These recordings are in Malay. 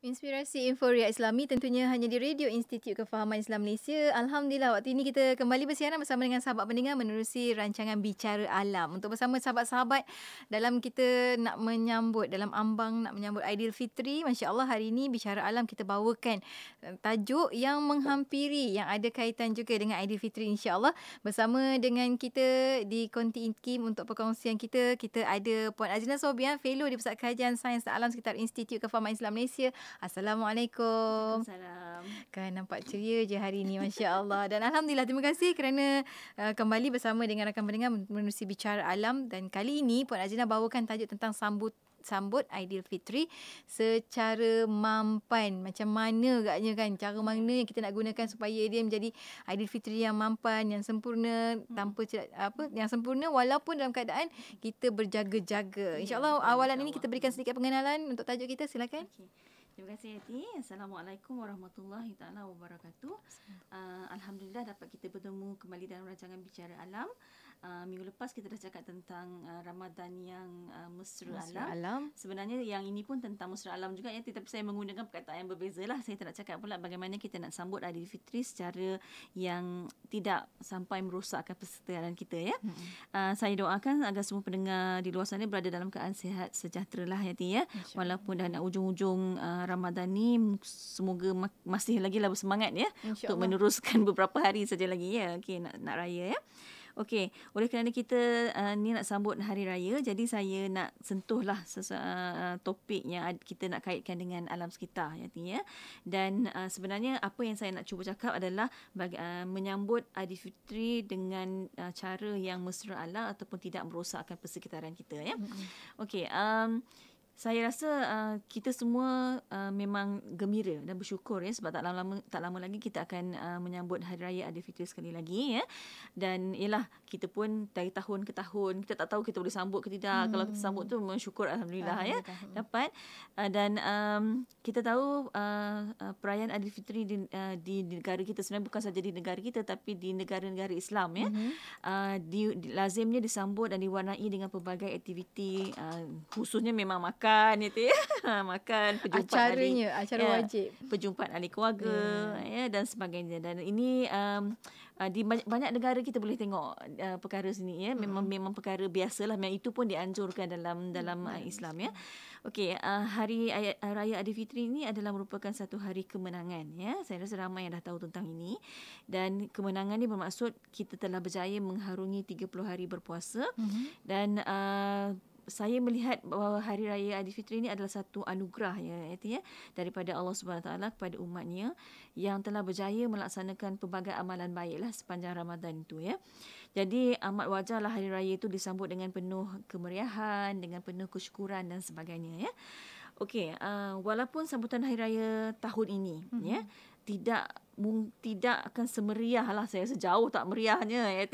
Inspirasi Inforia Islami tentunya hanya di Radio Institut Kefahaman Islam Malaysia. Alhamdulillah, waktu ini kita kembali bersiaran bersama dengan sahabat pendengar menerusi rancangan Bicara Alam. Untuk bersama sahabat-sahabat dalam kita nak menyambut, dalam ambang nak menyambut Aidilfitri. Masya Allah, hari ini Bicara Alam kita bawakan tajuk yang menghampiri, yang ada kaitan juga dengan Aidilfitri insya-Allah. Bersama dengan kita di Konti Inkim untuk perkongsian kita, kita ada Puan Azina Sobian, Fellow di Pusat Kajian Sains dan Alam sekitar Institut Kefahaman Islam Malaysia. Assalamualaikum. Waalaikumsalam. Kan nampak ceria je hari ni, Masya Allah. Dan Alhamdulillah, terima kasih kerana kembali bersama dengan rakan pendengar menerusi Bicara Alam. Dan kali ini Puan Azina bawakan tajuk tentang sambut Aidilfitri secara mampan. Macam mana agaknya kan, cara mana yang kita nak gunakan supaya dia menjadi Aidilfitri yang mampan, yang sempurna, tanpa yang sempurna walaupun dalam keadaan kita berjaga-jaga. InsyaAllah awalan ini kita berikan sedikit pengenalan untuk tajuk kita, silakan. Okay. Terima kasih Yati. Assalamualaikum warahmatullahi taala wabarakatuh. Alhamdulillah dapat kita bertemu kembali dalam rancangan Bicara Alam. Minggu lepas kita dah cakap tentang Ramadan yang mesra alam. Sebenarnya yang ini pun tentang mesra alam juga ya, tetapi saya menggunakan perkataan yang berbeza lah. Saya tak nak cakap pula bagaimana kita nak sambut Aidilfitri secara yang tidak sampai merosakkan persaudaraan kita ya. Saya doakan agar semua pendengar di luar sana berada dalam keadaan sihat sejahtera lah Yati ya. Walaupun dah nak ujung-ujung Ramadan ni, semoga masih lagi lah bersemangat ya untuk meneruskan beberapa hari saja lagi ya. Okey, nak raya ya. Okey, oleh kerana kita ni nak sambut hari raya, jadi saya nak sentuhlah topik yang kita nak kaitkan dengan alam sekitar ya. Dan sebenarnya apa yang saya nak cuba cakap adalah menyambut Aidilfitri dengan cara yang mesra alam ataupun tidak merosakkan persekitaran kita ya. Okey, saya rasa kita semua memang gembira dan bersyukur ya, sebab tak lama lagi kita akan menyambut Hari Raya Aidilfitri sekali lagi ya. Dan ialah kita pun dari tahun ke tahun kita tak tahu kita boleh sambut ke tidak. Kalau kita sambut tu memang syukur alhamdulillah ya dapat. Dan kita tahu perayaan Aidilfitri di negara kita sebenarnya bukan saja di negara kita tapi di negara-negara Islam ya. Lazimnya disambut dan diwarnai dengan pelbagai aktiviti, khususnya memang makan itu ya. Makan, perjumpaan acara wajib, perjumpaan ahli keluarga ya dan sebagainya. Dan ini di banyak negara kita boleh tengok perkara sini ya. Memang perkara biasalah, memang itu pun dianjurkan dalam Islam ya. Okey, hari raya Aidilfitri ini adalah merupakan satu hari kemenangan ya. Saya rasa ramai yang dah tahu tentang ini. Dan kemenangan ini bermaksud kita telah berjaya mengharungi 30 hari berpuasa. Dan saya melihat bahawa Hari Raya Aidilfitri ini adalah satu anugerah ya daripada Allah Subhanahu Wa Taala kepada umatnya yang telah berjaya melaksanakan pelbagai amalan baiklah sepanjang Ramadan itu ya. Jadi amat wajarlah hari raya itu disambut dengan penuh kemeriahan, dengan penuh kesyukuran dan sebagainya ya. Okey, walaupun sambutan hari raya tahun ini ya tidak akan semeriah lah, saya sejauh tak meriahnya ya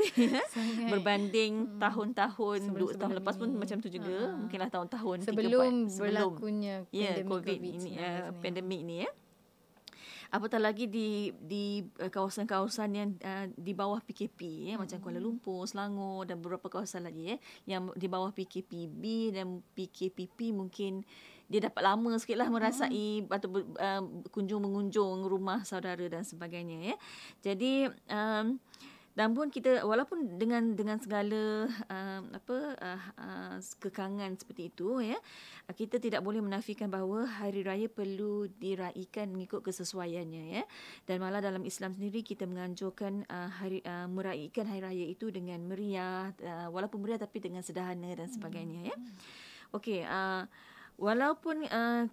berbanding tahun-tahun tahun lepas pun macam tu juga. Mungkinlah tahun-tahun sebelum berlakunya COVID ini pandemik ni ya. Apatah lagi di kawasan-kawasan yang di bawah PKP ya, macam Kuala Lumpur, Selangor dan beberapa kawasan lagi ya yang di bawah PKPB dan PKPP, mungkin dia dapat lama sikitlah merasai atau mengunjung rumah saudara dan sebagainya ya. Jadi dan pun kita walaupun dengan segala kekangan seperti itu ya, kita tidak boleh menafikan bahawa hari raya perlu diraikan mengikut kesesuaiannya ya. Dan malah dalam Islam sendiri kita menganjurkan meraikan hari raya itu dengan meriah, walaupun meriah tapi dengan sederhana dan sebagainya ya. Okey, walaupun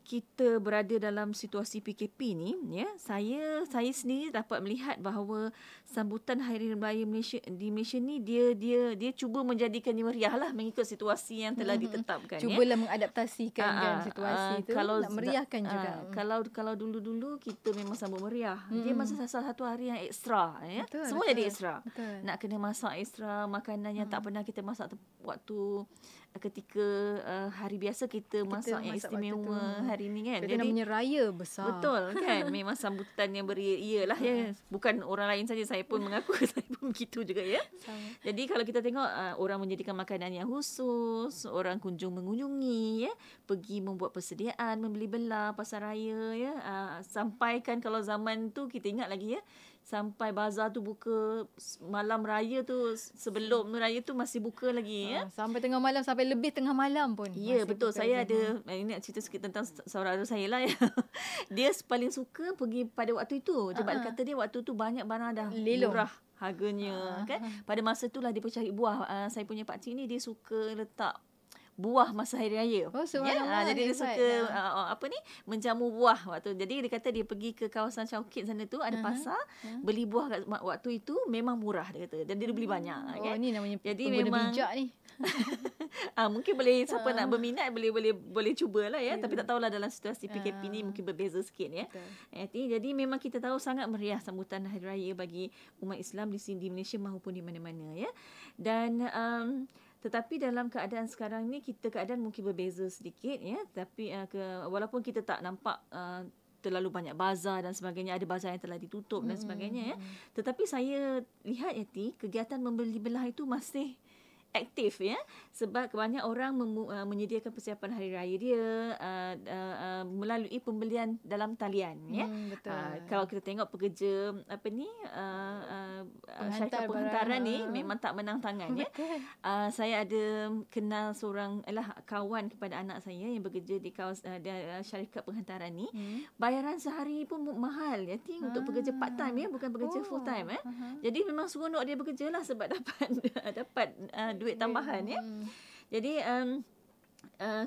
kita berada dalam situasi PKP ni ya, saya sendiri dapat melihat bahawa sambutan Hari Raya di Malaysia ni dia cuba menjadikannya meriah lah mengikut situasi yang telah ditetapkan. Cubalah mengadaptasikan kan situasi itu nak meriahkan juga. Kalau dulu-dulu kita memang sambut meriah. Dia masa salah satu hari yang ekstra ya. Semua jadi ekstra. Nak kena masak ekstra makanan yang tak pernah kita masak waktu ketika hari biasa kita masak yang istimewa hari ni kan. Jadi namanya raya besar. Betul kan. Memang sambutan yang beria lah ya. Bukan orang lain saja, saya pun mengaku saya pun begitu juga ya. Sama. Jadi kalau kita tengok orang menjadikan makanan yang khusus, orang kunjung mengunjungi ya, pergi membuat persediaan, membeli belah pasar raya ya, sampaikan kalau zaman tu kita ingat lagi ya, sampai bazar tu buka malam raya tu, sebelum raya tu masih buka lagi ya. Sampai tengah malam, sampai lebih tengah malam pun. Ya, betul. Saya ada, ini nak cerita sikit tentang saudara saya lah ya. Dia paling suka pergi pada waktu itu. Sebab dia kata dia waktu tu banyak barang dah murah harganya kan. Pada masa itulah dia pergi cari buah. Saya punya pakcik ni dia suka letak buah masa hari raya. Oh, subhanallah. Jadi dia suka menjamu buah waktu. Jadi dia kata dia pergi ke kawasan Chowkit sana tu ada pasar, beli buah kat waktu itu memang murah dia kata. Dan dia beli banyak kan. Ni namanya jadi memang bijak ni. Mungkin boleh siapa nak berminat boleh cubalah ya. Tapi tak tahulah dalam situasi PKP ni mungkin berbeza sikit ya. Jadi memang kita tahu sangat meriah sambutan hari raya bagi umat Islam di sini, di Malaysia maupun di mana-mana ya. Dan tetapi dalam keadaan sekarang ni keadaan mungkin berbeza sedikit ya. Tapi walaupun kita tak nampak terlalu banyak bazar dan sebagainya, ada bazar yang telah ditutup dan sebagainya ya. Tetapi saya lihat Yati, kegiatan membeli belah itu masih aktif ya, sebab banyak orang menyediakan persiapan hari raya dia melalui pembelian dalam talian ya. Kalau kita tengok pekerja syarikat penghantaran ni memang tak menang tangan ya. Saya ada kenal seorang kawan kepada anak saya yang bekerja di kawasan syarikat penghantaran ni. Bayaran sehari pun mahal ya, untuk pekerja part time ya, bukan pekerja full time ya. Jadi memang seronok dia bekerja lah sebab dapat duit tambahan ya. Jadi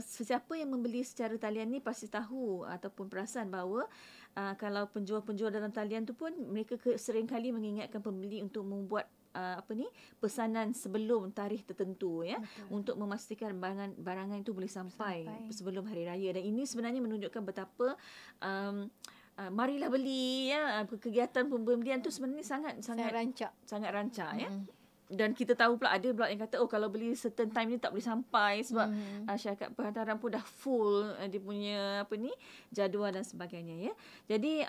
sesiapa yang membeli secara talian ni pasti tahu ataupun perasan bahawa kalau penjual-penjual dalam talian tu pun mereka seringkali mengingatkan pembeli untuk membuat pesanan sebelum tarikh tertentu ya. Betul. Untuk memastikan barangan itu boleh sampai sebelum hari raya. Dan ini sebenarnya menunjukkan betapa marilah beli ya, kegiatan pembelian tu sebenarnya sangat rancak ya. Dan kita tahu pula ada pula yang kata kalau beli certain time ni tak boleh sampai sebab syarikat penghantaran pun dah full dia punya jadual dan sebagainya ya. Jadi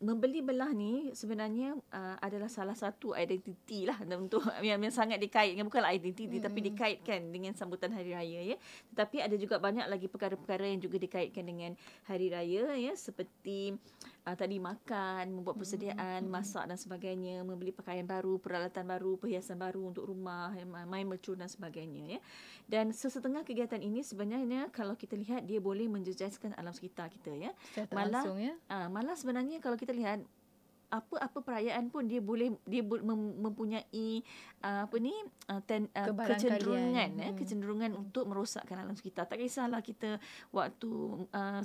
membeli belah ni sebenarnya adalah salah satu identiti lah untuk yang sangat dikaitkan, bukanlah identiti tapi dikaitkan dengan sambutan hari raya ya. Tetapi ada juga banyak lagi perkara-perkara yang juga dikaitkan dengan hari raya ya, seperti tadi makan, membuat persediaan, masak dan sebagainya, membeli pakaian baru, peralatan baru, perhiasan baru untuk rumah, main mercun dan sebagainya ya. Dan sesetengah kegiatan ini sebenarnya kalau kita lihat dia boleh menjejaskan alam sekitar kita ya. Malah sebenarnya kalau kita lihat apa perayaan pun dia mempunyai kecenderungan untuk merosakkan alam sekitar. Tak kisahlah kita waktu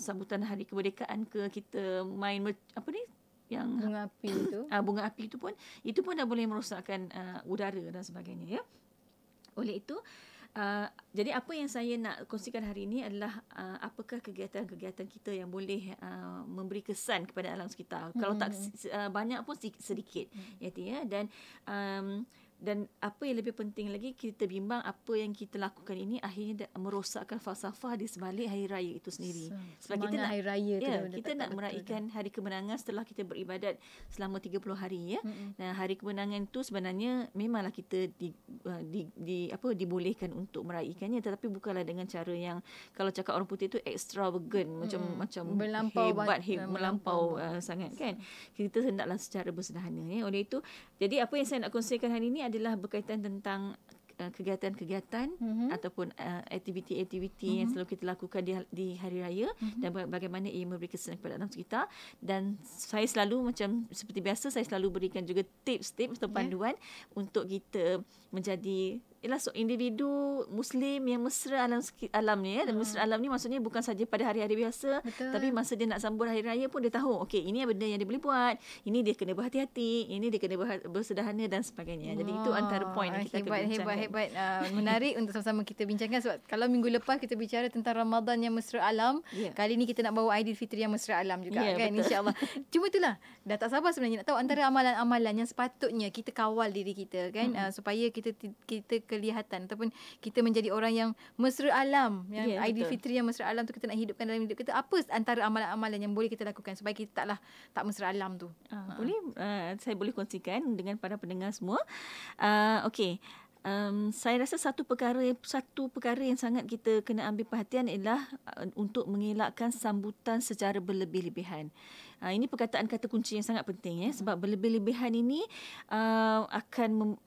sambutan hari kemerdekaan kita main yang bunga api itu. Bunga api itu pun dah boleh merosakkan udara dan sebagainya ya. Oleh itu jadi apa yang saya nak kongsikan hari ini adalah apakah kegiatan-kegiatan kita yang boleh memberi kesan kepada alam sekitar. Kalau tak banyak pun sedikit ya. Dan apa yang lebih penting lagi, kita bimbang apa yang kita lakukan ini akhirnya merosakkan falsafah di sebalik hari raya itu sendiri. Sebab kita nak hari raya kita nak meraihkan hari kemenangan setelah kita beribadat selama 30 hari ya. Dan hari kemenangan itu sebenarnya memanglah kita dibolehkan untuk meraihkannya, tetapi bukanlah dengan cara yang kalau cakap orang putih itu extravagant, macam melampau sangat kan. Kita hendaklah secara bersederhana ya. Oleh itu, jadi apa yang saya nak kongsikan hari ini adalah berkaitan tentang kegiatan-kegiatan ataupun aktiviti-aktiviti yang selalu kita lakukan di hari raya dan bagaimana ia memberi kesan kepada alam sekitar. Dan saya selalu seperti biasa saya selalu berikan juga tips-tips atau panduan untuk kita menjadi individu Muslim yang mesra alam ni ya. Dan mesra alam ni maksudnya bukan saja pada hari-hari biasa. Betul. Tapi masa dia nak sambut hari raya pun dia tahu okey, ini benda yang dia boleh buat, ini dia kena berhati-hati, ini dia kena bersederhana dan sebagainya. Jadi itu antara poin yang kita akan bincangkan. Hebat. Menarik untuk sama-sama kita bincangkan sebab kalau minggu lepas kita bicara tentang Ramadan yang mesra alam, kali ni kita nak bawa Aidilfitri yang mesra alam juga kan, insya-Allah. Cuma itulah, dah tak sabar sebenarnya nak tahu antara amalan-amalan yang sepatutnya kita kawal diri kita kan, supaya kita kelihatan ataupun kita menjadi orang yang mesra alam, yang Ya, Aidilfitri yang mesra alam tu kita nak hidupkan dalam hidup kita. Apa antara amalan-amalan yang boleh kita lakukan supaya kita tak mesra alam tu? Boleh, saya boleh kongsikan dengan para pendengar semua. Okey. Saya rasa satu perkara yang sangat kita kena ambil perhatian ialah untuk mengelakkan sambutan secara berlebih-lebihan. Ini perkataan kata kunci yang sangat penting, sebab berlebih-lebihan ini akan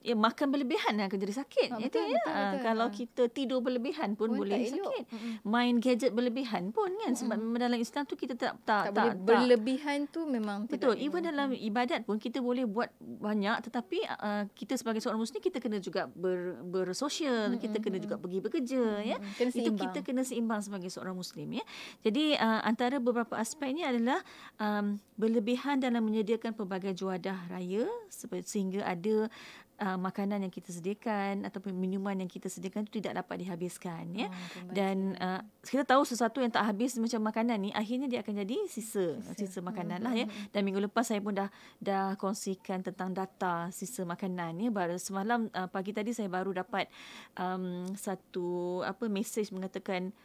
makan berlebihan akan jadi sakit. Betul. Kalau kita tidur berlebihan pun boleh sakit. Main gadget berlebihan pun kan, sebab dalam Islam tu kita tak boleh berlebihan tu memang betul. Even dalam ibadat pun kita boleh buat banyak, tetapi kita sebagai seorang Muslim kita kena juga bersosial, kita kena juga pergi bekerja, itu kita kena seimbang sebagai seorang Muslim, ya. Jadi antara beberapa aspeknya adalah berlebihan dalam menyediakan pelbagai juadah raya sehingga ada makanan yang kita sediakan ataupun minuman yang kita sediakan itu tidak dapat dihabiskan, ya. Dan kita tahu sesuatu yang tak habis macam makanan ni akhirnya dia akan jadi sisa makanan lah, ya. Dan minggu lepas saya pun dah kongsikan tentang data sisa makanan, ya. Baru semalam pagi tadi saya baru dapat satu mesej mengatakan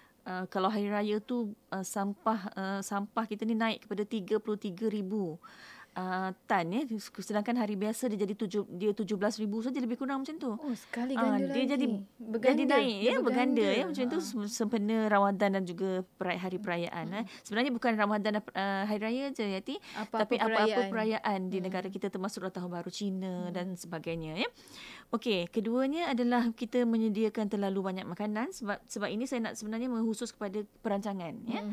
kalau hari raya tu sampah kita ni naik kepada 33,000 tan, ya. Sedangkan hari biasa dia jadi 17,000 saja, lebih kurang macam tu. Sekali ganda dia lagi. jadi naik, ya, berganda, ya. Macam tu sempena Ramadan dan juga hari perayaan. Sebenarnya bukan Ramadan dan hari raya je, Yati, tapi apa-apa perayaan di negara kita, termasuk Tahun Baru Cina dan sebagainya, ya. Okey, keduanya adalah kita menyediakan terlalu banyak makanan, sebab ini saya nak sebenarnya mengkhusus kepada perancangan, ya.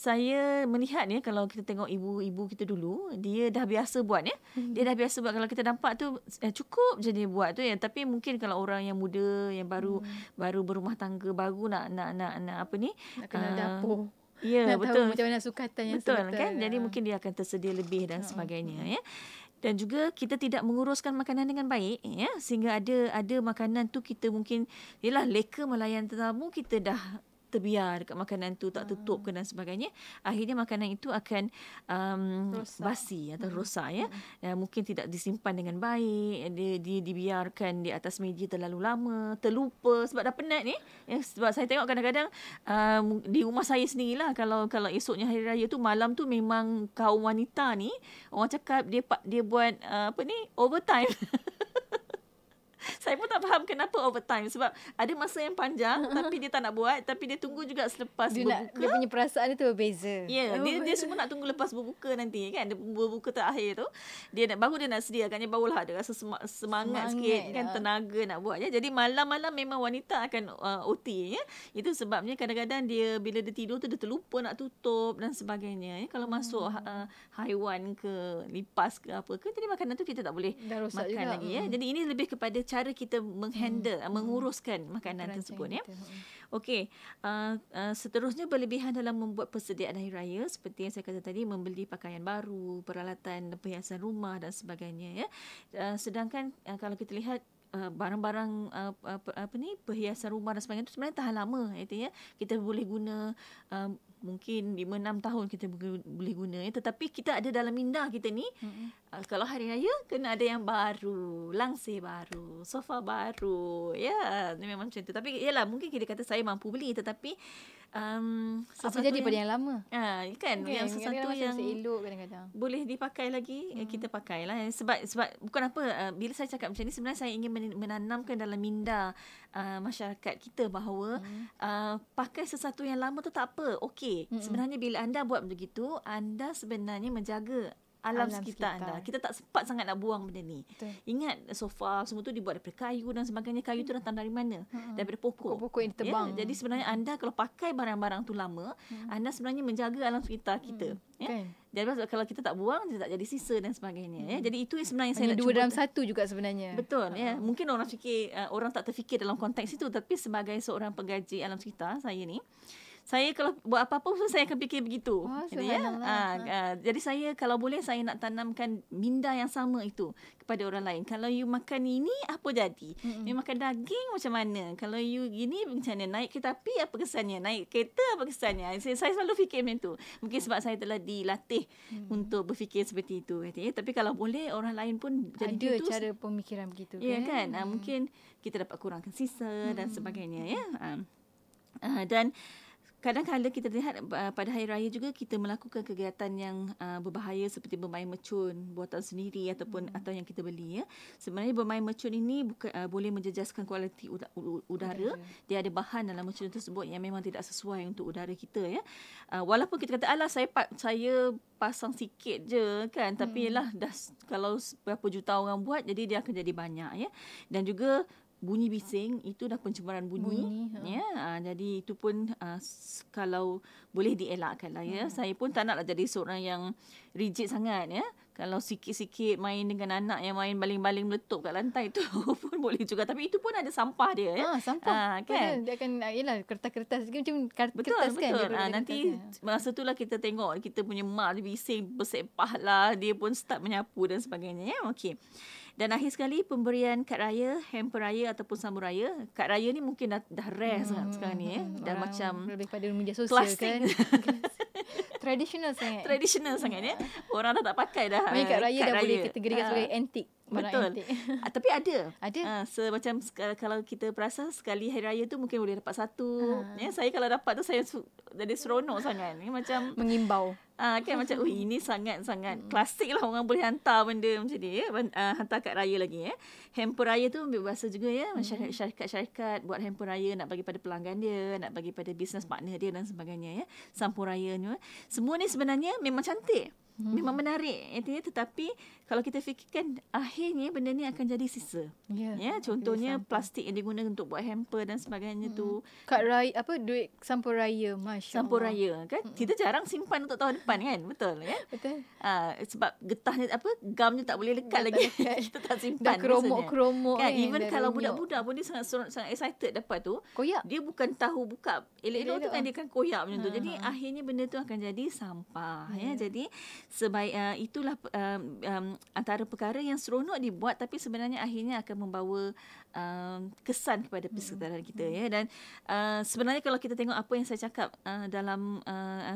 Saya melihat, ya, kalau kita tengok ibu-ibu kita dulu, dia dah biasa buat, ya. Dia dah biasa buat. Kalau kita nampak tu cukup je dia buat tu, ya. Tapi mungkin kalau orang yang muda yang baru berumah tangga, baru nak apa ni? Nak kenal dapur. Ya, nak betul. Tahu macam mana sukatan yang betul kan? Jadi mungkin dia akan tersedia lebih dan sebagainya, ya. Dan juga kita tidak menguruskan makanan dengan baik, ya, sehingga ada makanan tu kita mungkin yalah leka melayan tetamu, kita dah terbiar dekat makanan tu, tak tutup ke dan sebagainya. Akhirnya makanan itu akan basi atau rosak, ya. Mungkin tidak disimpan dengan baik, dia dibiarkan di atas meja terlalu lama, terlupa sebab dah penat ni, ya. Sebab saya tengok kadang-kadang di rumah saya sendirilah, kalau esoknya hari raya tu, malam tu memang kaum wanita ni, orang cakap dia buat overtime. Saya pun tak faham kenapa overtime. Sebab ada masa yang panjang tapi dia tak nak buat, tapi dia tunggu juga selepas berbuka. Dia punya perasaan dia tu berbeza. Ya, dia semua nak tunggu lepas berbuka nanti, kan. Dia berbuka terakhir tu, baru dia nak sediakannya, barulah ada rasa semangat sikit, kan, tenaga nak buat, ya. Jadi malam-malam memang wanita akan OT, ya. Itu sebabnya kadang-kadang bila dia tidur tu dia terlupa nak tutup dan sebagainya, ya. Kalau masuk haiwan ke lipas ke apa ke, jadi makanan tu kita tak boleh makan juga lagi, ya. Jadi ini lebih kepada cara kita menghandle, menguruskan makanan tersebut, ya. Okey, seterusnya berlebihan dalam membuat persediaan hari raya, seperti yang saya kata tadi, membeli pakaian baru, peralatan perhiasan rumah dan sebagainya, ya. Sedangkan kalau kita lihat barang-barang perhiasan rumah dan sebagainya itu sebenarnya tahan lama, ya. Kita boleh guna mungkin 5-6 tahun kita boleh guna, ya. Tetapi kita ada dalam minda kita ni, kalau hari raya kena ada yang baru, langsir baru, sofa baru, ya. Memang macam tu. Tapi yalah, mungkin kita kata saya mampu beli, tetapi apa jadi pada yang lama, kan, yang sesuatu yang elok kadang-kadang boleh dipakai lagi, kita pakailah. Sebab bukan apa, bila saya cakap macam ni, sebenarnya saya ingin menanamkan dalam minda masyarakat kita bahawa pakai sesuatu yang lama tu tak apa, okey. Sebenarnya bila anda buat begitu, anda sebenarnya menjaga alam sekitar anda. Kita tak sempat sangat nak buang benda ni. Betul. Ingat sofa semua tu dibuat daripada kayu dan sebagainya. Kayu tu datang dari mana? Daripada pokok yang tebang. Ya? Jadi sebenarnya anda kalau pakai barang-barang tu lama, anda sebenarnya menjaga alam sekitar kita. Ya? Kan? Jadi kalau kita tak buang, dia tak jadi sisa dan sebagainya. Ya? Jadi itu sebenarnya saya nak cuba. Dua dalam satu juga sebenarnya. Betul. Ya? Mungkin orang tak terfikir dalam konteks itu, tapi sebagai seorang penggaji alam sekitar, saya ni, Saya kalau buat apa-apa pun saya akan fikir begitu. Oh, Jadi ya. subhanallah. Jadi saya kalau boleh saya nak tanamkan minda yang sama itu kepada orang lain. Kalau you makan ini apa jadi? You makan daging macam mana? Kalau you gini macam mana? Naik kereta api apa kesannya? Naik kereta apa kesannya? Saya selalu fikir macam tu. Mungkin sebab saya telah dilatih untuk berfikir seperti itu. Ya. Tapi kalau boleh orang lain pun jadi Ada gitu. cara pemikiran begitu kan? Ya kan? Mungkin kita dapat kurangkan sisa dan sebagainya. Ya. Dan kadang-kadang kita lihat pada hari raya juga kita melakukan kegiatan yang berbahaya seperti bermain mercun buatan sendiri ataupun atau yang kita beli ya. Sebenarnya bermain mercun ini bukan boleh menjejaskan kualiti udara. Dia ada bahan dalam mercun tersebut yang memang tidak sesuai untuk udara kita ya. Walaupun kita kata alah saya pasang sikit je kan, tapi yalah dah kalau berapa juta orang buat jadi dia akan jadi banyak ya. Dan juga bunyi bising itu dah pencemaran bunyi ya. Jadi itu pun kalau boleh dielakkan lah ya. Saya pun tak naklah jadi seorang yang rigid sangat ya. Kalau sikit-sikit main dengan anak yang main baling-baling meletup kat lantai tu pun boleh juga, tapi itu pun ada sampah dia ya. Sampah kan. Dia akan yalah kertas-kertas macam Betul, kertas kan. betul. Nanti masa itulah kita tengok kita punya mak dia bising bersepah lah, dia pun start menyapu dan sebagainya ya. Okey. Dan akhir sekali pemberian kad raya, hamper raya ataupun sambut raya. Kad raya ni mungkin dah rare sangat sekarang ni ya. Dan macam lebih pada media sosial plastik. kan. Tradisional sangat. Tradisional sangat ya. Orang dah tak pakai dah. Kad raya dah boleh kategorikan sebagai antik. Betul. Tapi ada. Ada. Macam kalau kita perasan sekali hari raya tu mungkin boleh dapat satu. Ya, saya kalau dapat tu saya jadi seronok sangat. Ni macam mengimbau. Kan macam ini sangat-sangat klasik lah, orang boleh hantar benda macam ni ya. Hantar kad raya lagi ya. Hamper raya tu ambil bahasa juga ya. Syarikat-syarikat buat hamper raya nak bagi pada pelanggan dia, nak bagi pada business partner dia dan sebagainya ya. Sampul raya ni. Semua ni sebenarnya memang cantik. Memang menarik tetapi kalau kita fikirkan akhirnya benda ni akan jadi sisa. Ya, contohnya plastik yang digunakan untuk buat hamper dan sebagainya tu. Kad raya duit sampul raya, masya-Allah. Sampul raya kan. Kita jarang simpan untuk tahun depan kan. Betul kan? Betul. Sebab getahnya gamnya tak boleh lekat lagi. Kita tak simpan. Dah keromok-keromok kan. Even kalau budak-budak pun dia sangat excited dapat tu. Koyak. Dia bukan tahu buka elok-elok tu kan, dia akan koyak macam tu. Jadi akhirnya benda tu akan jadi sampah ya. Jadi itulah antara perkara yang seronok dibuat tapi sebenarnya akhirnya akan membawa kesan kepada persekitaran kita ya. Dan sebenarnya kalau kita tengok apa yang saya cakap dalam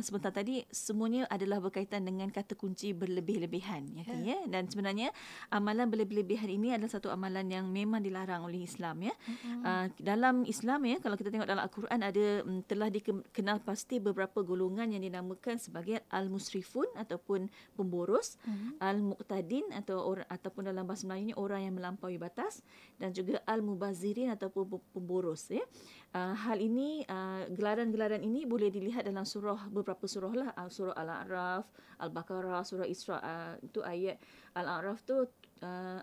sebentar tadi, semuanya adalah berkaitan dengan kata kunci berlebih-lebihan ya. Dan sebenarnya amalan berlebih-lebihan ini adalah satu amalan yang memang dilarang oleh Islam ya. Dalam Islam ya, kalau kita tengok dalam Al-Quran ada telah dikenal pasti beberapa golongan yang dinamakan sebagai al-musrifun ataupun pemboros, al-muqtadin ataupun dalam bahasa Melayunya orang yang melampaui batas, dan juga al-mubazirin ataupun pemboros ya. Hal ini gelaran-gelaran ini boleh dilihat dalam beberapa surah lah, surah Al-A'raf, Al-Baqarah, surah Isra. Itu ayat Al-A'raf tu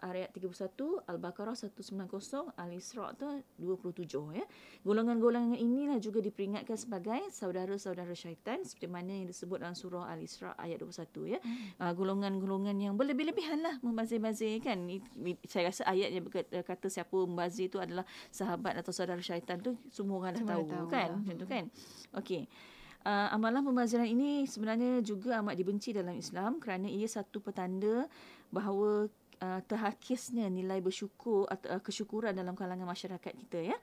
ayat 31, Al-Baqarah 190, Al-Isra tu 27 ya. Golongan-golongan inilah juga diperingatkan sebagai saudara-saudara syaitan seperti mana yang disebut dalam surah Al-Isra ayat 21 ya. Golongan-golongan yang berlebih-lebihan lah membazir-bazir kan. Saya rasa ayat yang kata siapa membazir itu adalah sahabat atau saudara syaitan tu semua orang dah tahu kan. Macam tu kan. Okey. Amalan pembaziran ini sebenarnya juga amat dibenci dalam Islam kerana ia satu petanda bahawa terhakisnya nilai bersyukur atau kesyukuran dalam kalangan masyarakat kita ya.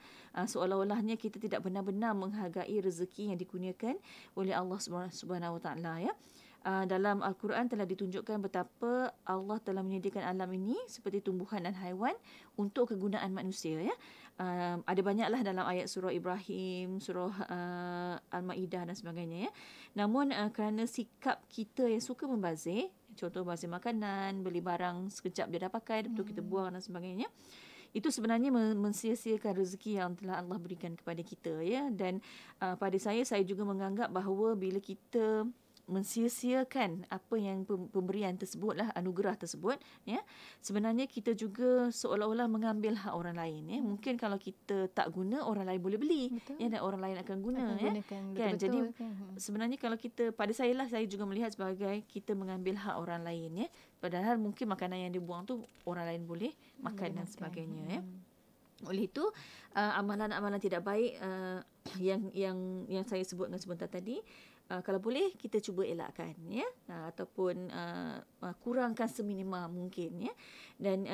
Seolah-olahnya kita tidak benar-benar menghargai rezeki yang dikurniakan oleh Allah Subhanahu Wa Taala ya. Dalam Al-Quran telah ditunjukkan betapa Allah telah menyediakan alam ini seperti tumbuhan dan haiwan untuk kegunaan manusia ya. Ada banyaklah dalam ayat surah Ibrahim, surah Al-Maidah dan sebagainya ya. Namun kerana sikap kita yang suka membazir, contoh bazir makanan, beli barang sekejap dia dah pakai, betul kita buang dan sebagainya, itu sebenarnya mensia-siakan rezeki yang telah Allah berikan kepada kita ya. Dan pada saya juga menganggap bahawa bila kita mensia-siakan apa yang pemberian tersebut lah, anugerah tersebut ya, sebenarnya kita juga seolah-olah mengambil hak orang lain ya. Mungkin kalau kita tak guna, orang lain boleh beli. Betul. Ya, dan orang lain akan guna ya. Kan? Jadi sebenarnya kalau kita, pada saya juga melihat sebagai kita mengambil hak orang lain ya. Padahal mungkin makanan yang dibuang tu orang lain boleh makan dan sebagainya ya. Oleh itu amalan-amalan tidak baik yang saya sebutkan sebentar tadi, kalau boleh kita cuba elakkan, ya, ataupun kurangkan seminima mungkin, ya. Dan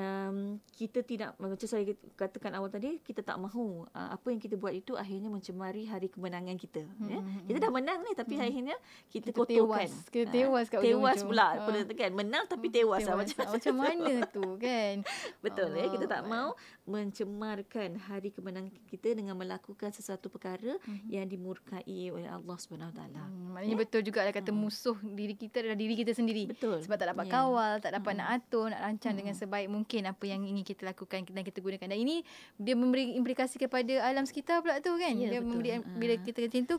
kita tidak, macam saya katakan awal tadi, kita tak mahu apa yang kita buat itu akhirnya mencemari hari kemenangan kita, ya. Kita dah menang ni tapi akhirnya kita kotorkan. Kita tewas kat tewas ujung-ujung. pula kan, menang tapi tewas, Macam mana tu kan. betul, ya. Kita tak mahu mencemarkan hari kemenangan kita dengan melakukan sesuatu perkara yang dimurkai oleh Allah Subhanahu Wa Taala. Maknanya betul juga kata musuh diri kita adalah diri kita sendiri. Betul. Sebab tak dapat kawal, tak dapat nak atur, nak rancang dengan sebaik mungkin apa yang ingin kita lakukan dan kita gunakan. Dan ini dia memberi implikasi kepada alam sekitar pula tu kan. Ya, Dia betul. memberi, bila kita macam tu,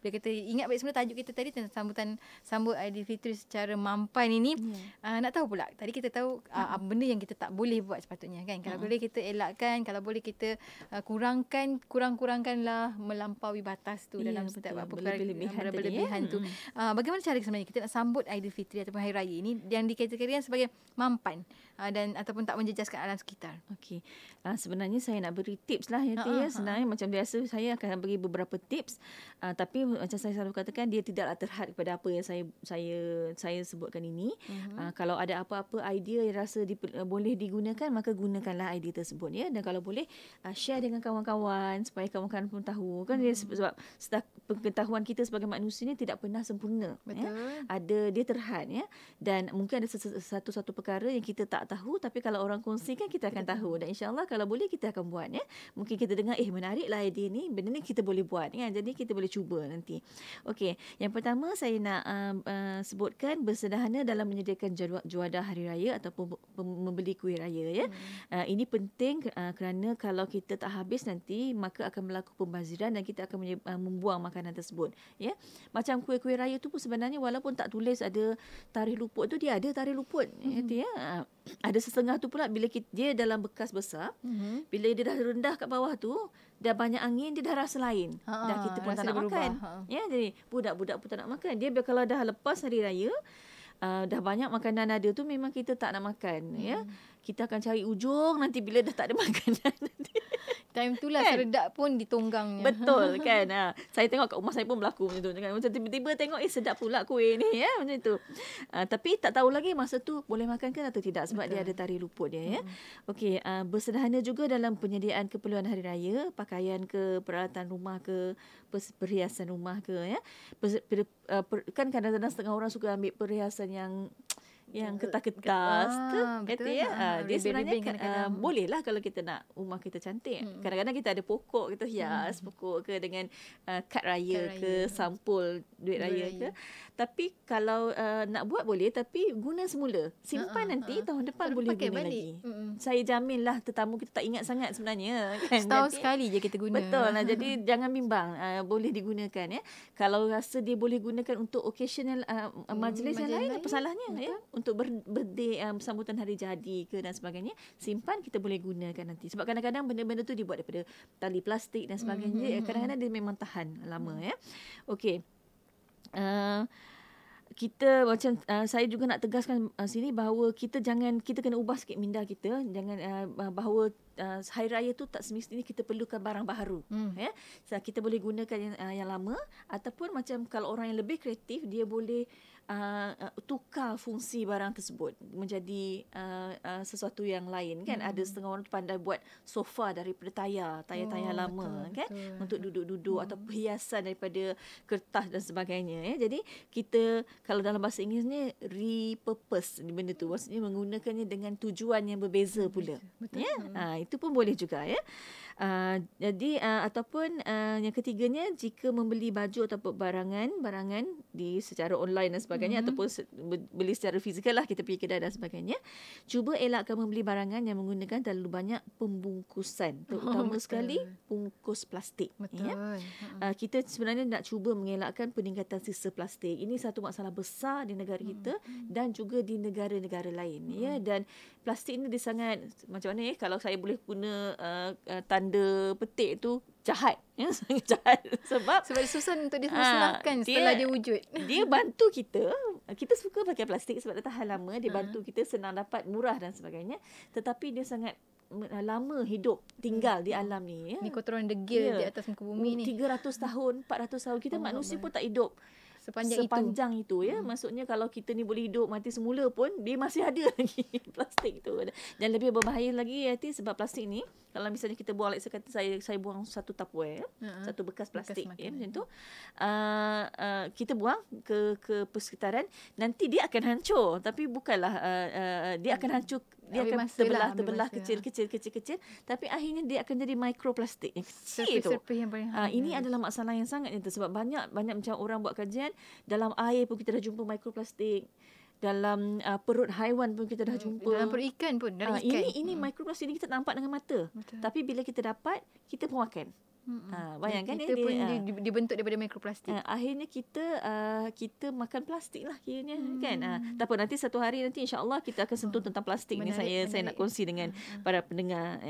bila kita ingat baik sebenarnya tajuk kita tadi tentang sambut Aidilfitri secara mampan ini. Nak tahu pula, tadi kita tahu benda yang kita tak boleh buat sepatutnya kan. Kalau boleh kita elakkan, kalau boleh kita kurangkanlah melampaui batas tu dalam setiap apa berlebihan tu. Bagaimana cara sebenarnya kita nak sambut Aidilfitri ataupun Hari Raya ini yang dikategorikan sebagai mampan dan ataupun tak menjejaskan alam sekitar? Okey. Sebenarnya saya nak beri tips lah, ya. Sebenarnya macam biasa saya akan beri beberapa tips, tapi macam saya selalu katakan, dia tidaklah terhad kepada apa yang saya sebutkan ini. Kalau ada apa-apa idea yang rasa boleh digunakan, maka gunakanlah idea tersebut, ya. Dan kalau boleh share dengan kawan-kawan supaya kawan-kawan pun tahu kan. Sebab pengetahuan kita sebagai manusia ni tidak pernah sempurna. Betul. Ya. Dia terhad, ya. Dan mungkin ada satu perkara yang kita tak tahu, tapi kalau orang kongsikan kita akan tahu. Dan insya-Allah kalau boleh kita akan buat, ya. Mungkin kita dengar menariklah idea ni, benda ni kita boleh buat, ya. Jadi kita boleh cuba nanti. Okey, yang pertama saya nak sebutkan bersederhana dalam menyediakan juadah hari raya ataupun membeli kuih raya, ya. Ini penting kerana kalau kita tak habis nanti, maka akan berlaku pembaziran dan kita akan membuang makanan tersebut, ya. Macam kuih-kuih raya tu pun sebenarnya walaupun tak tulis ada tarikh luput tu, dia ada tarikh luput, ya. Ada setengah tu pula bila dia dalam bekas besar, bila dia dah rendah kat bawah tu, dah banyak angin, dia dah rasa lain. Dah kita pun tak nak makan. Ya, jadi budak-budak pun tak nak makan. Dia kalau dah lepas hari raya, dah banyak makanan ada tu, memang kita tak nak makan, ya. Kita akan cari ujung nanti bila dah tak ada makanan nanti. Time itulah kan? Seredap pun ditonggangnya. Betul kan. Saya tengok kat rumah saya pun berlaku macam tu. Macam tiba-tiba tengok sedap pula kuih ni, ya, macam tu. Tapi tak tahu lagi masa tu boleh makan ke atau tidak sebab dia ada tarikh luput dia, ya. Okey, bersederhana juga dalam penyediaan keperluan hari raya, pakaian ke, peralatan rumah ke, perhiasan rumah ke, ya. Kan kadang-kadang setengah orang suka ambil perhiasan yang kertas-kertas tu, kata, ya. Dia sebenarnya bolehlah kalau kita nak rumah kita cantik. Kadang-kadang kita ada pokok, kita hias pokok ke dengan kad raya ke, sampul duit raya ke. Tapi kalau nak buat boleh, tapi guna semula. Simpan nanti tahun depan boleh guna balik lagi. Saya jaminlah tetamu kita tak ingat sangat sebenarnya, kan. Setahun sekali je kita guna. Betul lah. Jadi jangan bimbang, boleh digunakan, ya. Kalau rasa dia boleh gunakan untuk occasional majlis yang lain, apa salahnya, ya. Untuk birthday, sambutan hari jadi ke dan sebagainya, simpan, kita boleh gunakan nanti. Sebab kadang-kadang benda-benda tu dibuat daripada tali plastik dan sebagainya. Kadang-kadang dia memang tahan lama, ya. Okey. Kita macam saya juga nak tegaskan sini bahawa kita kena ubah sikit minda kita. Jangan bahawa hari raya tu tak semestinya kita perlukan barang baru, ya. So, kita boleh gunakan yang lama, ataupun macam kalau orang yang lebih kreatif, dia boleh tukar fungsi barang tersebut menjadi sesuatu yang lain, kan. Ada setengah orang tu pandai buat sofa daripada tayar lama, kan, untuk duduk-duduk, atau perhiasan daripada kertas dan sebagainya, ya. Jadi kita, kalau dalam bahasa Inggerisnya, repurpose benda tu, maksudnya menggunakannya dengan tujuan yang berbeza pula. Betul. Ya. Itu pun boleh juga, ya. Jadi ataupun yang ketiganya, jika membeli baju ataupun barangan secara online dan sebagainya, ataupun beli secara fizikal lah, kita pergi kedai dan sebagainya, cuba elakkan membeli barangan yang menggunakan terlalu banyak pembungkusan, terutama sekali bungkus plastik. Betul. Ya. Kita sebenarnya nak cuba mengelakkan peningkatan sisa plastik. Ini satu masalah besar di negara kita dan juga di negara-negara lain, ya. Dan plastik ni dia sangat, macam mana, kalau saya boleh guna tanda petik tu, jahat, ya. Sangat jahat sebab susah untuk dimusnahkan setelah dia wujud. Dia bantu kita suka pakai plastik sebab dia tahan lama, dia bantu kita, senang dapat, murah dan sebagainya, tetapi dia sangat lama hidup tinggal di alam ni. Ni kotoran degil di atas muka bumi ni. 300 tahun, 400 tahun. Kita manusia pun tak hidup sepanjang itu ya. Maksudnya kalau kita ni boleh hidup mati semula pun dia masih ada lagi plastik tu. Dan lebih berbahaya lagi Yati, sebab plastik ni kalau misalnya kita buang, like saya buang satu tupperware, satu bekas plastik macam tu, kita buang ke persekitaran, nanti dia akan hancur, tapi bukanlah dia akan hancur, dia akan terbelah kecil, tapi akhirnya dia akan jadi mikroplastik yang kecil tu. Ini adalah masalah yang sangat nyata, sebab banyak macam orang buat kajian, dalam air pun kita dah jumpa mikroplastik, dalam perut haiwan pun kita dah jumpa, dalam perut ikan pun ini mikroplastik ni kita nampak dengan mata. Betul. Tapi bila kita dapat, kita pun makan. Bayangkan kita pun dibentuk daripada mikroplastik. Akhirnya kita makan plastik lah kiranya kan. Tak apa, nanti satu hari nanti insya-Allah kita akan sentuh tentang plastik ni. Saya nak kongsi dengan para pendengar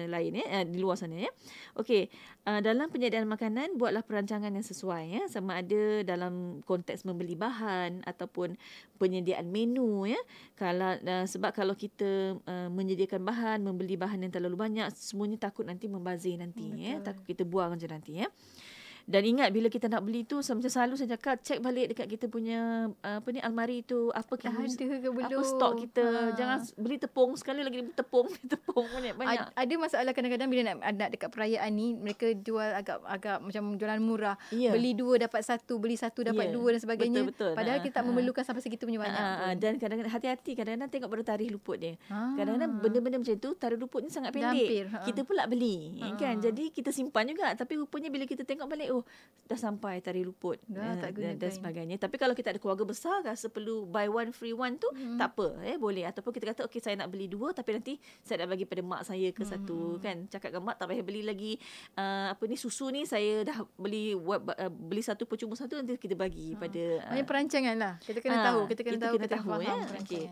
lain di luar sana ya. Okey, dalam penyediaan makanan buatlah perancangan yang sesuai ya, sama ada dalam konteks membeli bahan ataupun penyediaan menu ya. Sebab kalau kita menyediakan bahan, membeli bahan yang terlalu banyak, semuanya takut nanti membazir nanti. Ya, takut kita buang je nanti ya. Dan ingat bila kita nak beli tu, macam selalu saya cakap, cek balik dekat kita punya almari tu, apa stok kita. Jangan beli tepung, sekali lagi tepung banyak. Ada masalah kadang-kadang bila nak dekat perayaan ni, mereka jual agak macam jualan murah. Beli 2 dapat 1, beli 1 dapat 2 dan sebagainya. Betul. Padahal kita tak memerlukan sampai segitu punya banyak. Dan kadang-kadang hati-hati, kadang-kadang tengok pada tarikh luput dia. Kadang-kadang benda-benda macam tu, tarikh luput ni sangat pendek. Kita pula beli kan. Jadi kita simpan juga, tapi rupanya bila kita tengok balik, dah sampai tarikh luput dan sebagainya. Tapi kalau kita ada keluarga besar, rasa perlu buy one free one tu, tak apa boleh. Ataupun kita kata okey, saya nak beli 2 tapi nanti saya nak bagi pada mak saya ke satu kan. Cakap dengan mak, tak payah beli lagi susu ni, saya dah beli satu percuma satu, nanti kita bagi pada banyak perancangan lah. Kita kena tahu, kita faham ya. Okey.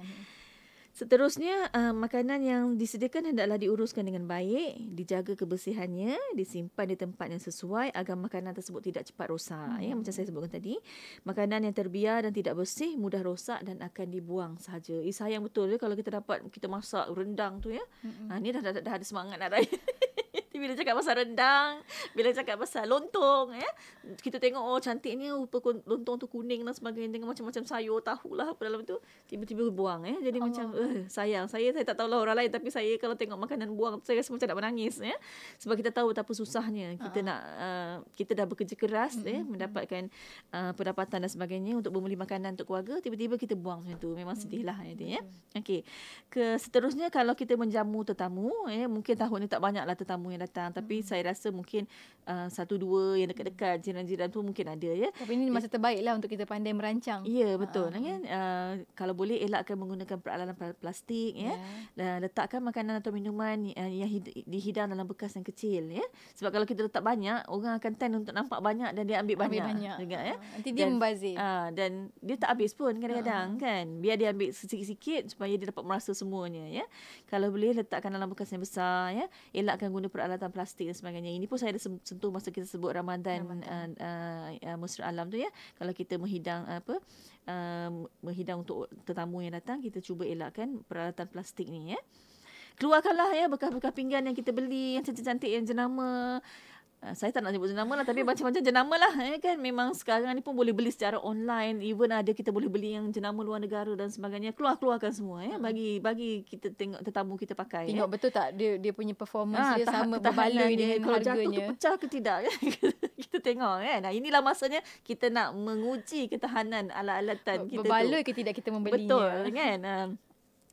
Seterusnya, makanan yang disediakan hendaklah diuruskan dengan baik, dijaga kebersihannya, disimpan di tempat yang sesuai agar makanan tersebut tidak cepat rosak. Ya, macam saya sebutkan tadi, makanan yang terbiar dan tidak bersih mudah rosak dan akan dibuang sahaja. Sayang betul kalau kita masak rendang tu ya. Ni dah ada semangat nak raya. Bila cakap pasal rendang, bila cakap pasal lontong kita tengok cantiknya rupa lontong tu kuning dan sebagainya dengan macam-macam sayur, tahu lah apa dalam tu, tiba-tiba buang jadi macam sayang. Saya tak tahulah orang lain, tapi saya kalau tengok makanan buang, saya rasa macam nak menangis sebab kita tahu betapa susahnya kita dah bekerja keras mendapatkan pendapatan dan sebagainya untuk membeli makanan untuk keluarga, tiba-tiba kita buang macam tu. Memang sedih lah Okey. Seterusnya, kalau kita menjamu tetamu mungkin tahun ni tak banyaklah tetamu yang datang, tapi saya rasa mungkin 1-2 yang dekat-dekat jiran-jiran tu mungkin ada ya. Tapi ini masa terbaik lah untuk kita pandai merancang. Ya, betul kan. Kalau boleh elakkan menggunakan peralahan plastik letakkan makanan atau minuman yang dihidang dalam bekas yang kecil ya. Sebab kalau kita letak banyak, orang akan tend untuk nampak banyak dan dia ambil banyak juga ya. Nanti dia membazir. Dan dia tak habis pun kadang-kadang kan. Biar dia ambil sikit-sikit supaya dia dapat merasa semuanya ya. Kalau boleh letakkan dalam bekas yang besar ya. Elakkan guna peralatan plastik dan sebagainya. Ini pun saya ada sentuh masa kita sebut Ramadan Mesra Alam tu ya. Kalau kita menghidang untuk tetamu yang datang, kita cuba elakkan peralatan plastik ni ya. Keluarkanlah ya bekas-bekas pinggan yang kita beli, yang cantik-cantik, yang jenama. Saya tak nak sebut jenama lah, tapi macam-macam jenama lah kan. Memang sekarang ni pun boleh beli secara online. Even ada kita boleh beli yang jenama luar negara dan sebagainya. Keluarkan semua ya. Bagi kita tengok tetamu kita pakai. Tengok betul tak dia punya performance dia sama berbaloi dengan kalau harganya. Kalau jatuh tu pecah ke tidak kan. Kita tengok kan. Inilah masanya kita nak menguji ketahanan alat-alatan kita berbaloi tu. ke tidak kita membelinya. Betul kan.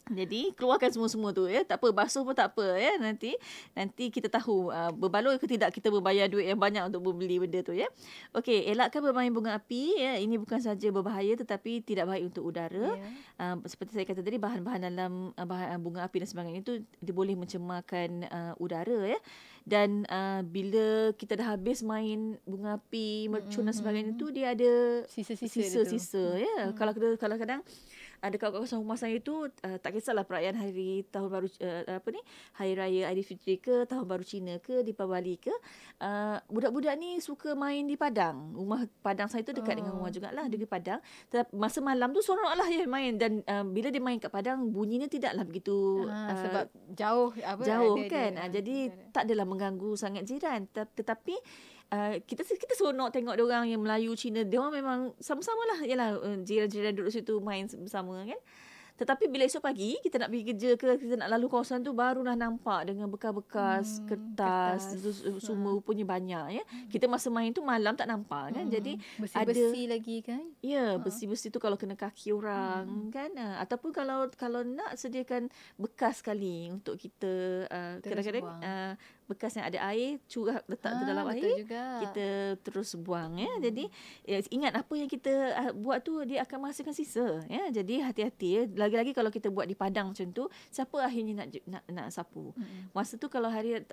Jadi keluarkan semua tu ya. Tak apa, basuh pun tak apa ya. Nanti kita tahu berbaloi ke tidak kita berbayar duit yang banyak untuk membeli benda tu ya. Okey, elakkan bermain bunga api ya. Ini bukan saja berbahaya tetapi tidak baik untuk udara. Seperti saya kata tadi, bahan-bahan dalam bunga api dan sebagainya itu dia boleh mencemarkan udara ya. Dan bila kita dah habis main bunga api, mercun dan sebagainya tu, dia ada sisa-sisa ya. Kalau kadang-kadang ada kawasan rumah saya tu tak kisahlah perayaan hari tahun baru hari raya Aidilfitri ke, tahun baru Cina ke, Deepavali ke, budak-budak ni suka main di padang. Rumah padang saya tu dekat dengan rumah jugalah, di padang. Tetapi masa malam tu seronoklah dia main, dan bila dia main kat padang bunyinya tidaklah begitu sebab jauh kan. Jadi tak adalah mengganggu sangat jiran. Tetapi kita seronok tengok dia orang yang Melayu, Cina, dia orang memang sama-sama lah. Yalah, jiran-jiran duduk situ main bersama kan. Tetapi bila esok pagi kita nak pergi kerja ke, kita nak lalu kawasan tu, barulah nampak dengan bekas-bekas kertas. Semua rupanya banyak ya. Kita masa main tu malam tak nampak kan. Jadi besi-besi lagi kan. Ya, besi-besi tu kalau kena kaki orang kan. Ataupun kalau nak sediakan bekas sekali untuk kita kadang-kadang bekas yang ada air, curah letak ke dalam air, juga kita terus buang ya. Jadi ingat apa yang kita buat tu dia akan menghasilkan sisa ya. Jadi hati-hati ya. Lagi-lagi kalau kita buat di padang macam tu, siapa akhirnya nak sapu. Masa tu kalau hari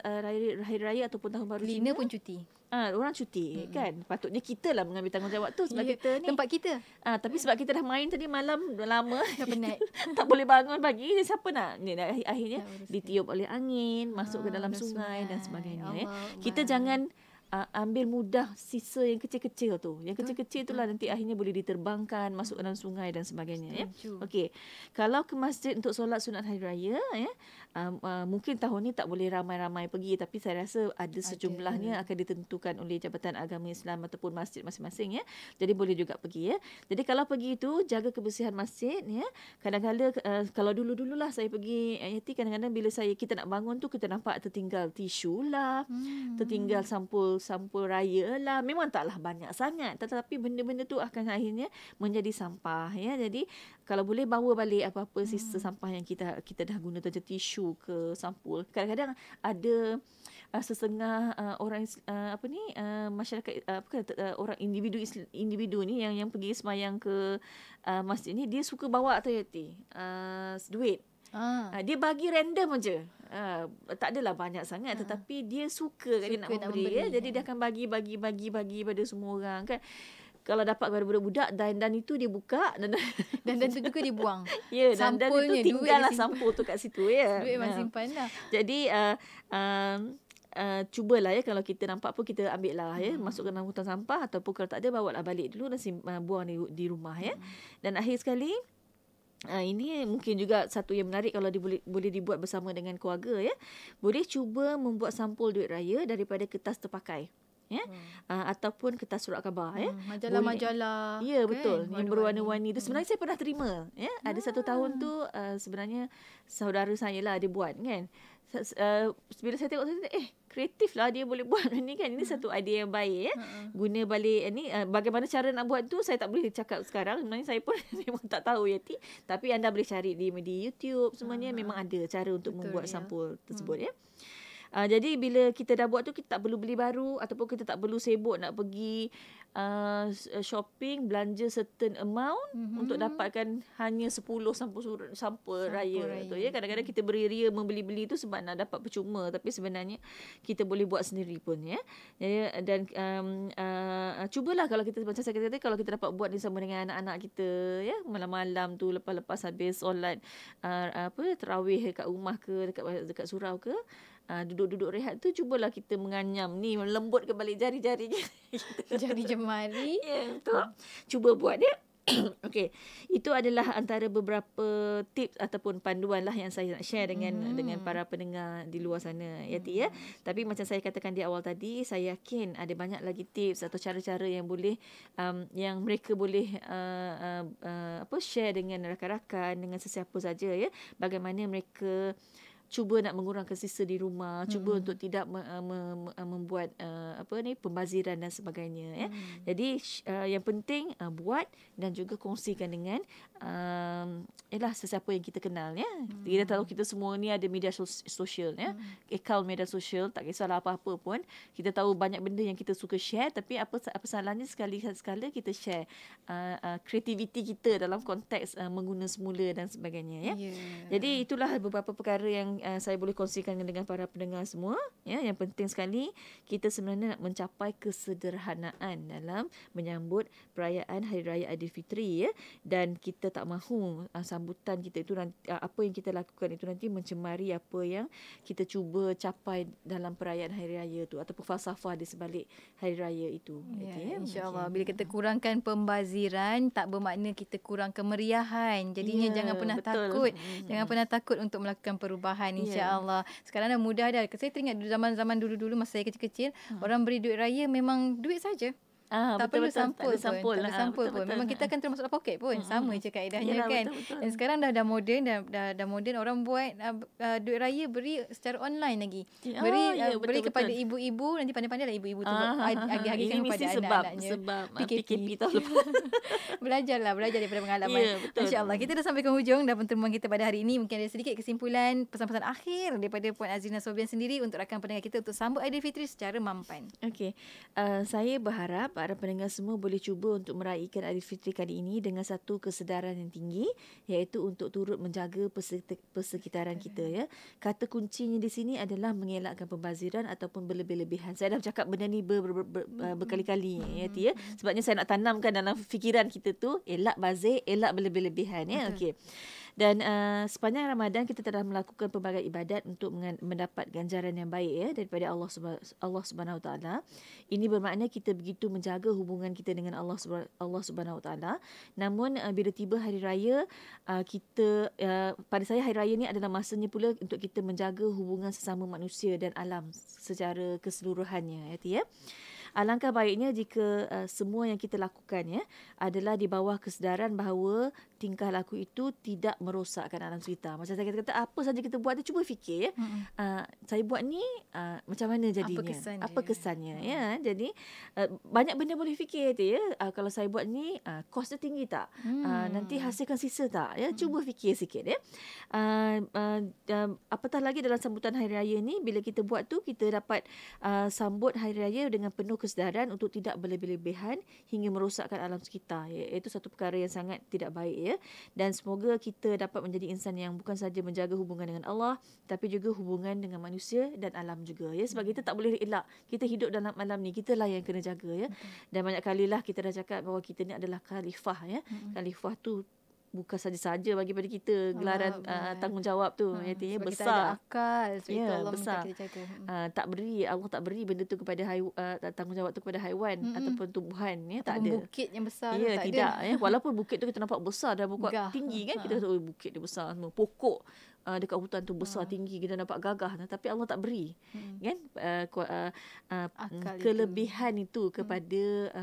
raya ataupun tahun baru Cina pun cuti. Orang cuti kan. Patutnya kita lah mengambil tanggungjawab tu sebab kita ni tempat kita. Tapi sebab kita dah main tadi malam dah lama dah penat. Tak boleh bangun pagi, siapa nak ni akhirnya ditiup oleh angin, masuk ke dalam sungai dan sebagainya ya. Kita jangan ambil mudah sisa yang kecil-kecil tu. Yang kecil-kecil itulah nanti akhirnya boleh diterbangkan masuk ke dalam sungai dan sebagainya ya. Okey. Kalau ke masjid untuk solat sunat hari raya ya, mungkin tahun ni tak boleh ramai-ramai pergi, tapi saya rasa ada sejumlahnya akan ditentukan oleh Jabatan Agama Islam ataupun masjid masing-masing ya. Jadi boleh juga pergi ya. Jadi kalau pergi tu jaga kebersihan masjid ya. Kadang-kadang kalau dulu-dululah saya pergi Yati, kadang-kadang bila kita nak bangun tu kita nampak tertinggal tisu lah, tertinggal sampul raya lah. Memang taklah banyak sangat, tetapi benda-benda tu akan akhirnya menjadi sampah ya. Jadi kalau boleh bawa balik apa-apa sisa sampah yang kita dah guna, macam tisu ke, sampul. Kadang-kadang ada sesengah orang masyarakat orang individu ni yang pergi sembahyang ke masjid ni, dia suka bawa tu Yati duit. Dia bagi random aja. Tak adalah banyak sangat, tetapi dia suka dia nak memberi ya. Jadi dia akan bagi pada semua orang kan. Kalau dapat kepada budak-budak, dan itu dia buka dan tu juga dia buang. Ya, dan itu tinggallah sampul tu kat situ ya. Duit memang simpan lah. Jadi cubalah ya, kalau kita nampak pun kita ambil lah ya, masukkan dalam hutang sampah, ataupun kalau tak ada bawa lah balik dulu dan buang di rumah ya. Dan akhir sekali, ini mungkin juga satu yang menarik kalau boleh dibuat bersama dengan keluarga ya. Boleh cuba membuat sampul duit raya daripada kertas terpakai ya, ataupun kertas surat khabar ya. Majalah-majalah. Ya betul, yang berwarna-warni tu sebenarnya saya pernah terima ya. Ada satu tahun tu sebenarnya saudara saya lah dia buat kan. Bila saya tengok kreatif lah dia boleh buat ni kan. Ini satu idea yang baik ya. Guna balik ni, bagaimana cara nak buat tu saya tak boleh cakap sekarang. Sebenarnya saya pun memang tak tahu Yati. Tapi anda boleh cari di YouTube semuanya, memang ada cara untuk membuat sampul tersebut ya. Jadi bila kita dah buat tu, kita tak perlu beli baru, ataupun kita tak perlu sibuk nak pergi shopping, belanja certain amount untuk dapatkan hanya 10 sampul raya tu ya. Kadang-kadang kita beria-ria membeli-beli tu sebab nak dapat percuma, tapi sebenarnya kita boleh buat sendiri pun ya. Dan cubalah kalau kita, macam saya kata tadi, kalau kita dapat buat ni sama dengan anak-anak kita ya, malam-malam tu lepas habis solat tarawih kat rumah ke, dekat surau ke, duduk-duduk rehat tu, cubalah kita menganyam ni, lembut ke balik jari-jarinya. Jari jemari. Ya, betul. Cuba buat dia. Okey, itu adalah antara beberapa tips ataupun panduan lah yang saya nak share dengan para pendengar di luar sana Yati ya. Tapi macam saya katakan di awal tadi, saya yakin ada banyak lagi tips atau cara-cara yang boleh yang mereka boleh share dengan rakan-rakan, dengan sesiapa saja ya, bagaimana mereka cuba nak mengurangkan sisa di rumah, cuba untuk tidak membuat pembaziran dan sebagainya ya. Jadi yang penting buat dan juga kongsikan dengan sesiapa yang kita kenal ya. Kita tahu kita semua ni ada media sosial ya. Akaun media sosial, tak kisahlah apa-apa pun. Kita tahu banyak benda yang kita suka share, tapi apa salahnya sekali-sekala kita share kreativiti kita dalam konteks mengguna semula dan sebagainya ya. Jadi itulah beberapa perkara yang yang saya boleh kongsikan dengan para pendengar semua, ya, yang penting sekali kita sebenarnya nak mencapai kesederhanaan dalam menyambut perayaan Hari Raya Aidilfitri, ya, dan kita tak mahu sambutan kita itu nanti, apa yang kita lakukan itu nanti mencemari apa yang kita cuba capai dalam perayaan Hari Raya tu ataupun falsafah di sebalik Hari Raya itu. Ya, insya-Allah bila kita kurangkan pembaziran tak bermakna kita kurang kemeriahan. Jadinya jangan pernah takut. Jangan pernah takut untuk melakukan perubahan, insya-Allah. Sekarang dah mudah dah. Saya teringat zaman-zaman dulu-dulu masa saya kecil-kecil, orang beri duit raya memang duit saja. Tak perlu sampul pun. Tak ada sampul pun. Memang kita akan termasuk dalam poket pun. Sama je kaedahnya kan. Dan sekarang dah moden, dah moden, orang buat duit raya beri secara online lagi. Beri kepada ibu-ibu, nanti pandai-pandai lah ibu-ibu tu agih-agihkan kepada anak-anaknya. Sebab PKP tahun lepas. Belajar daripada pengalaman. Masya-Allah. Kita dah sampai ke hujung dalam pertemuan kita pada hari ini. Mungkin ada sedikit kesimpulan, pesan-pesan akhir daripada Puan Azrina Sobian sendiri untuk rakan pendengar kita untuk sambut Aidilfitri secara mampan. Okey. Saya berharap para pendengar semua boleh cuba untuk meraihkan Aidilfitri kali ini dengan satu kesedaran yang tinggi, iaitu untuk turut menjaga persekitaran kita, ya. Kata kuncinya di sini adalah mengelakkan pembaziran ataupun berlebih-lebihan. Saya dah bercakap benda ni berkali-kali, ya. Sebabnya saya nak tanamkan dalam fikiran kita tu, elak bazir, elak berlebih-lebihan, ya. Okey. Dan sepanjang Ramadan kita telah melakukan pelbagai ibadat untuk mendapat ganjaran yang baik, ya, daripada Allah Subhanahu Taala. Ini bermakna kita begitu menjaga hubungan kita dengan Allah Subhanahu Taala. Namun bila tiba hari raya, pada saya hari raya ni adalah masanya pula untuk kita menjaga hubungan sesama manusia dan alam secara keseluruhannya, ya. Alangkah baiknya jika semua yang kita lakukan, ya, adalah di bawah kesedaran bahawa tingkah laku itu tidak merosakkan alam sekitar. Macam saya kata, apa saja kita buat tu cuba fikir, ya. Saya buat ni macam mana jadinya? Apa kesannya? Ya, jadi banyak benda boleh fikir tu, ya. Kalau saya buat ni kos dia tinggi tak? Nanti hasilkan sisa tak? Ya, cuba fikir sikit, ya. Apatah lagi dalam sambutan hari raya ni, bila kita buat tu kita dapat sambut hari raya dengan penuh kesedaran untuk tidak berlebih-lebihan hingga merosakkan alam sekitar, ya. Itu satu perkara yang sangat tidak baik, ya. Dan semoga kita dapat menjadi insan yang bukan saja menjaga hubungan dengan Allah, tapi juga hubungan dengan manusia dan alam juga, ya. Sebab kita tak boleh elak, kita hidup dalam alam ni, kitalah yang kena jaga, ya. Dan banyak kalilah kita dah cakap bahawa kita ni adalah khalifah, ya. Khalifah tu bukan saja-saja bagi pada kita gelaran tanggungjawab tu, ya, besar. Kita ada akal, ya, Allah besar. Kita jaga. Allah tak beri benda tu kepada tanggungjawab tu kepada haiwan ataupun tumbuhan, ya, tak ada. Bukit yang besar, ya, tak tidak ada. Ya, walaupun bukit tu kita nampak besar dan pokok tinggi, kan, kita kata bukit dia besar semua, pokok dekat hutan tu besar tinggi, kita nampak gagah, tapi Allah tak beri, kan, kelebihan itu kepada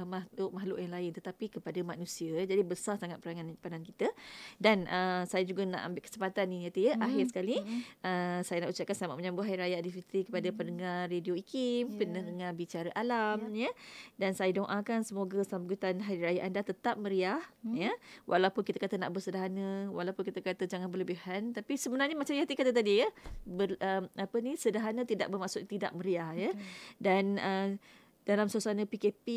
makhluk yang lain, tetapi kepada manusia. Jadi besar sangat peranan kita. Dan saya juga nak ambil kesempatan ni, ya, akhir sekali saya nak ucapkan selamat menyambut Hari Raya Aidilfitri kepada pendengar Radio IKIM, pendengar Bicara Alam, ya. Dan saya doakan semoga sambutan Hari Raya anda tetap meriah, ya. Walaupun kita kata nak bersederhana, walaupun kita kata jangan berlebihan, tapi sebenarnya macam Yati kata tadi, ya, sederhana tidak bermaksud tidak meriah, ya. Dan dalam suasana PKP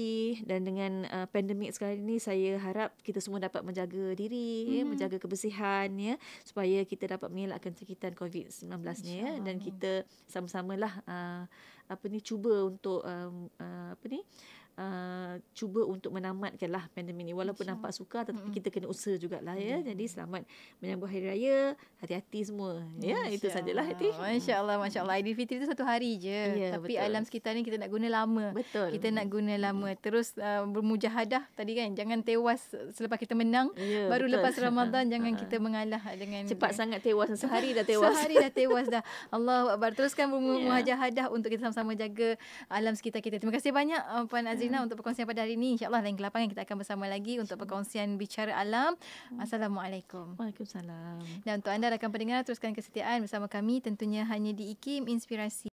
dan dengan pandemik sekarang ini, saya harap kita semua dapat menjaga diri, ya, menjaga kebersihan, ya, supaya kita dapat mengelakkan jangkitan COVID-19 ni, ya. Dan kita sama-samalah cuba untuk cuba untuk menamatkanlah pandemik ni, walaupun nampak sukar tetapi kita kena usaha jugalah, ya. Jadi selamat menyambut hari raya, hati-hati semua, ya. Itu sajalah, Hati. Masya-Allah, masya-Allah. Aidilfitri tu satu hari je, ya, tapi betul. alam sekitar ni kita nak guna lama. Betul. Kita nak guna lama. Terus bermujahadah tadi, kan, jangan tewas selepas kita menang, ya, baru betul. Lepas Ramadan jangan kita mengalah dengan cepat sangat tewas, sehari dah tewas. Sehari dah tewas dah. Allahu Akbar. Teruskan bermujahadah untuk kita sama-sama jaga alam sekitar kita. Terima kasih banyak Puan Azrina untuk perkongsian pada hari ini. InsyaAllah lain kelapangan kita akan bersama lagi untuk perkongsian Bicara Alam. Assalamualaikum. Waalaikumsalam. Dan untuk anda rakan pendengar, teruskan kesetiaan bersama kami tentunya hanya di IKIM Inspirasi.